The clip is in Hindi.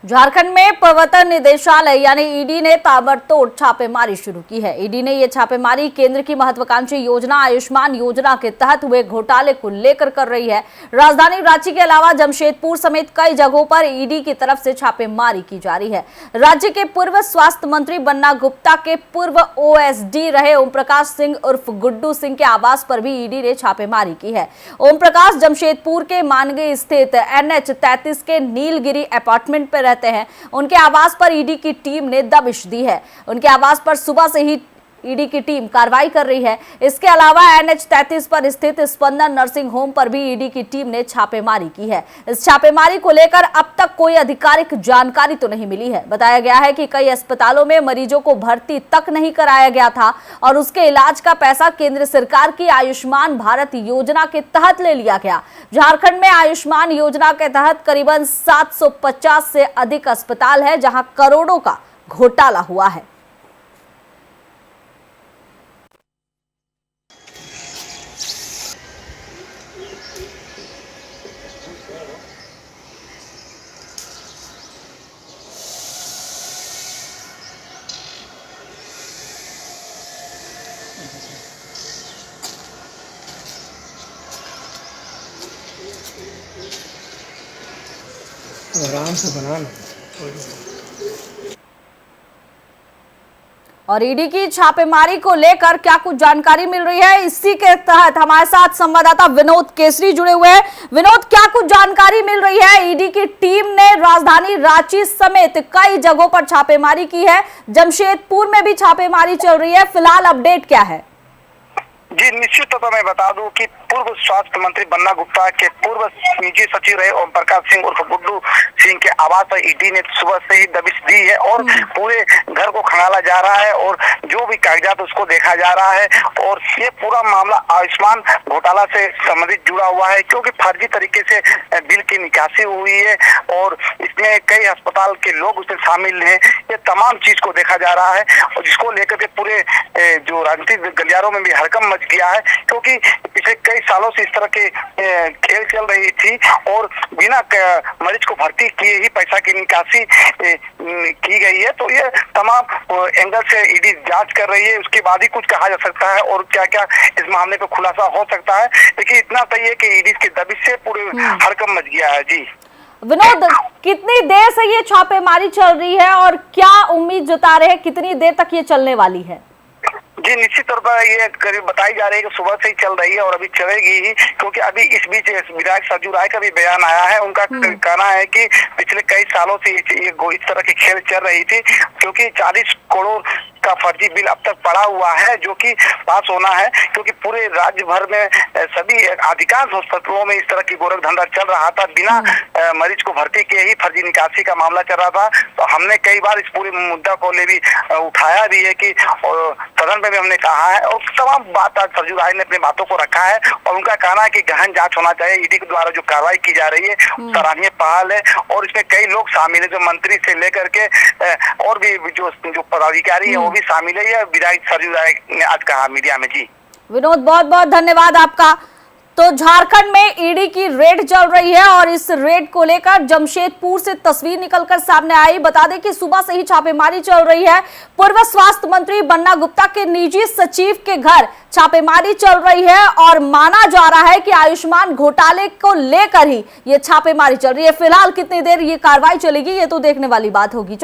झारखंड में प्रवर्तन निदेशालय यानी ईडी ने ताबड़तोड़ छापेमारी शुरू की है। ईडी ने ये छापेमारी केंद्र की महत्वाकांक्षी योजना आयुष्मान योजना के तहत हुए घोटाले को लेकर कर रही है। राजधानी रांची के अलावा जमशेदपुर समेत कई जगहों पर ईडी की तरफ से छापेमारी की जा रही है। राज्य के पूर्व स्वास्थ्य मंत्री बन्ना गुप्ता के पूर्व ओएसडी रहे ओम प्रकाश सिंह उर्फ गुड्डू सिंह के आवास पर भी ईडी ने छापेमारी की है। ओम प्रकाश जमशेदपुर के मानगे स्थित NH 33 के नीलगिरी अपार्टमेंट पर रहते हैं। उनके आवास पर ईडी की टीम ने दबिश दी है। उनके आवास पर सुबह से ही ईडी की टीम कार्रवाई कर रही है। इसके अलावा NH 33 पर स्थित स्पंदन नर्सिंग होम पर भी ईडी की टीम ने छापेमारी की है। इस छापेमारी को लेकर अब तक कोई आधिकारिक जानकारी तो नहीं मिली है। बताया गया है कि कई अस्पतालों में मरीजों को भर्ती तक नहीं कराया गया था और उसके इलाज का पैसा केंद्र सरकार की आयुष्मान भारत योजना के तहत ले लिया गया। झारखंड में आयुष्मान योजना के तहत करीबन 750 से अधिक अस्पताल है जहां करोड़ों का घोटाला हुआ है। आराम से बनाना। और ईडी की छापेमारी को लेकर क्या कुछ जानकारी मिल रही है, इसी के तहत हमारे साथ संवाददाता विनोद केसरी जुड़े हुए हैं। विनोद, क्या कुछ जानकारी मिल रही है? ईडी की टीम ने राजधानी रांची समेत कई जगहों पर छापेमारी की है, जमशेदपुर में भी छापेमारी चल रही है। फिलहाल अपडेट क्या है? जी, निश्चित तौर पर मैं बता दूं कि पूर्व स्वास्थ्य मंत्री बन्ना गुप्ता के पूर्व निजी सचिव रहे ओम प्रकाश सिंह उर्फ गुड्डू सिंह के आवास पर ईडी ने सुबह से ही दबिश दी है और पूरे घर को खंगाला जा रहा है और जो भी कागजात उसको देखा जा रहा है। और ये पूरा मामला आयुष्मान घोटाला से संबंधित जुड़ा हुआ है, क्योंकि फर्जी तरीके से बिल की निकासी हुई है और इसमें कई अस्पताल के लोग उसमें शामिल हैं। ये तमाम चीज को देखा जा रहा है और जिसको लेकर के पूरे जो राजनीतिक गलियारों में भी हड़कंप मच गया है, क्योंकि पिछले कई सालों से इस तरह के खेल चल रही थी और बिना मरीज को भर्ती किए ही पैसा की निकासी की गई है। तो ये तमाम एंगल से ईडी जांच कर रही है, उसके बाद ही कुछ कहा जा सकता है और क्या क्या इस मामले पे खुलासा हो सकता है। लेकिन इतना तय है कि ईडी की दबिश से पूरे हड़कंप मच गया है। जी विनोद, कितनी देर से ये छापेमारी चल रही है और क्या उम्मीद जता रहे हैं कितनी देर तक ये चलने वाली है? जी, निश्चित तौर पर ये करीब बताई जा रही है कि सुबह से ही चल रही है और अभी चलेगी ही, क्योंकि अभी इस बीच विधायक सरजू राय का भी बयान आया है। उनका कहना है कि पिछले कई सालों से ये इस तरह की खेल चल रही थी, क्योंकि 40 करोड़ का फर्जी बिल अब तक पड़ा हुआ है जो कि पास होना है, क्योंकि पूरे राज्य भर में सभी अधिकांश अस्पतालों में इस तरह की गोरख धंधा चल रहा था। बिना मरीज को भर्ती किए ही फर्जी निकासी का मामला चल रहा था। तो हमने कई बार इस पूरे मुद्दा को ले भी उठाया भी है कि सदन में भी हमने कहा है और तमाम बात आज सरजू राय ने अपनी बातों को रखा है और उनका कहना है कि गहन जांच होना चाहिए। ईडी के द्वारा जो कार्रवाई की जा रही है सराहनीय पहल है और इसमें कई लोग शामिल है, जो मंत्री से लेकर के और भी जो पदाधिकारी है वो भी शामिल है। यह विधायक सरजू राय ने आज कहा मीडिया में। जी विनोद, बहुत बहुत धन्यवाद आपका। तो झारखंड में ईडी की रेड चल रही है और इस रेड को लेकर जमशेदपुर से तस्वीर निकलकर सामने आई। बता दें कि सुबह से ही छापेमारी चल रही है। पूर्व स्वास्थ्य मंत्री बन्ना गुप्ता के निजी सचिव के घर छापेमारी चल रही है और माना जा रहा है कि आयुष्मान घोटाले को लेकर ही ये छापेमारी चल रही है। फिलहाल कितनी देर ये कार्रवाई चलेगी ये तो देखने वाली बात होगी।